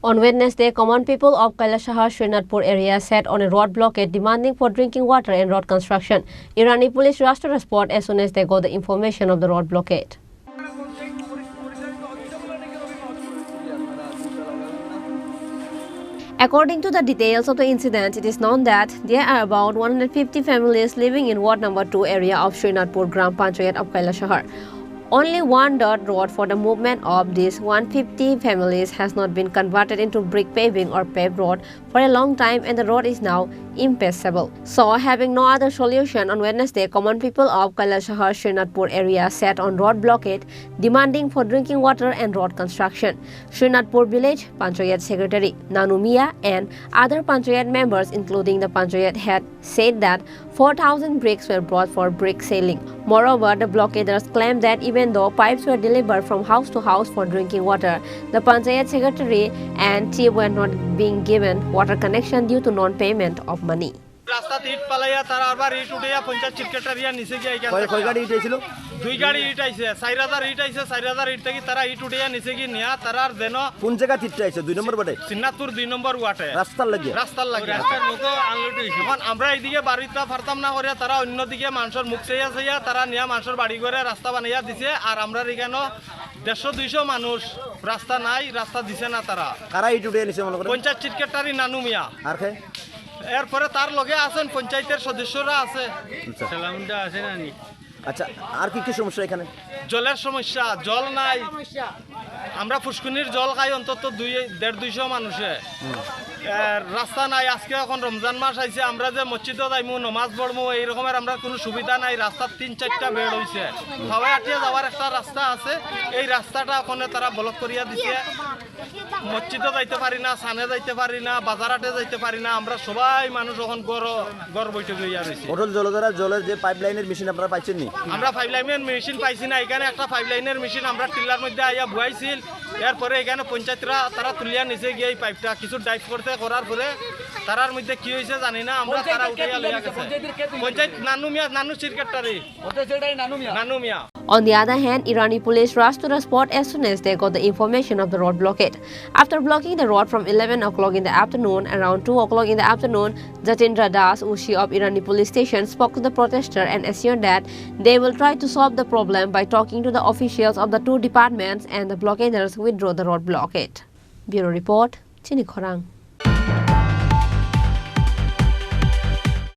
On Wednesday, common people of Kailashahar Srinathpur area set on a road blockade demanding for drinking water and road construction. Irani police rushed to respond as soon as they got the information of the road blockade. According to the details of the incident, it is known that there are about 150 families living in Ward Number 2 area of Srinathpur Gram Panchayat of Kailashahar. Only one dirt road for the movement of these 150 families has not been converted into brick paving or paved road for a long time, and the road is now impassable. So, having no other solution, on Wednesday, common people of Kailashahar Srinathpur area sat on road blockade demanding for drinking water and road construction. Srinathpur village Panchayat secretary Nanu Mia and other Panchayat members, including the Panchayat head, said that 4,000 bricks were brought for brick selling. Moreover, the blockaders claimed that even though pipes were delivered from house to house for drinking water, the Panchayat secretary and team were not being given water connection due to non-payment of money. রাস্তা ইট পালাইয়া তারা আবার ইট উঠাইয়া পঞ্চায়েত সেক্রেটারিয়া নিচে গিয়ে কয় গাড়ি ইট আইছিল 2 গাড়ি ইট আইছে 4000 ইট আইছে 4000 ইট থেকে তারা ইট উঠাইয়া নিচে গিয়ে নিয়া তারার দেন কোন জায়গা ইট আইছে 2 নম্বর বাটে সিন্নাথপুর 2 নম্বর ওয়াটে রাস্তার লাগে রাস্তার মতো আনলোড হইছে। এখন আমরা এইদিকে বাড়িটা ফারতাম না করিয়া তারা অন্যদিকে মানুষের মুখ চাইয়া চাইয়া তারা নিয়া মানুষের বাড়ি করে রাস্তা বানাইয়া দিছে। আর আমরা এখানে 150-200 মানুষ রাস্তা নাই, রাস্তা দিছে না। তারা কারা ইট উঠাইয়া নিছে মনে করে পঞ্চায়েত সেক্রেটারি নানু মিয়া আর কে এরপরে তার লগে আছেন পঞ্চায়েতের সদস্যরা আছে। সালামুন্ডা আছে না নি? আচ্ছা, আর কি কি সমস্যা এখানে? জলের সমস্যা, জল নাই। আমরা পুষ্কুনির জল খাই অন্তত 150-200 মানুষে। রাস্তা নাই। আজকে এখন রমজান মাস আইছে, আমরা যে মসজিদে যাইমু নামাজ পড়মু এই রকমের আমরা কোনো সুবিধা নাই। রাস্তা 3-4টা বেড হইছে। সবাই আটিয়া যাওয়ার একটা রাস্তা আছে, এই রাস্তাটা ওখানে তারা ব্লক করিয়া দিছে। মসজিদে যাইতে পারি না, সানে যাইতে পারি না, বাজারাটে যাইতে পারি না। আমরা সবাই মানুষ এখন গড় বৈঠক হইয়া রয়েছি। হোটেল জলধারা জলের যে পাইপলাইনের মেশিন আপনারা পাইছেন নি? আমরা পাইপলাইনের মেশিন পাইছি না। এখানে একটা পাইপলাইনের মেশিন আমরা টিল্লার মধ্যে আইয়া বুয়াইছিল। এরপরে এখানে পঞ্চায়েতরা তারা তুলিয়া নিচে গিয়ে এই পাইপটা কিছু ডাইভ করতে করার পরে তারার মধ্যে কি হয়েছে জানি না। আমরা তারা উঠাইয়া লইয়া গেছে। পঞ্চায়েত নানু সেক্রেটারি নানু মিয়া। On the other hand, Irani police rushed to the spot as soon as they got the information of the road blockade. After blocking the road from 11 o'clock in the afternoon, around 2 o'clock in the afternoon, Jatindra Das, Ushi of Irani police station, spoke to the protester and assured that they will try to solve the problem by talking to the officials of the two departments, and the blockaders withdrew the road blockade. Bureau report, Chini Khorang.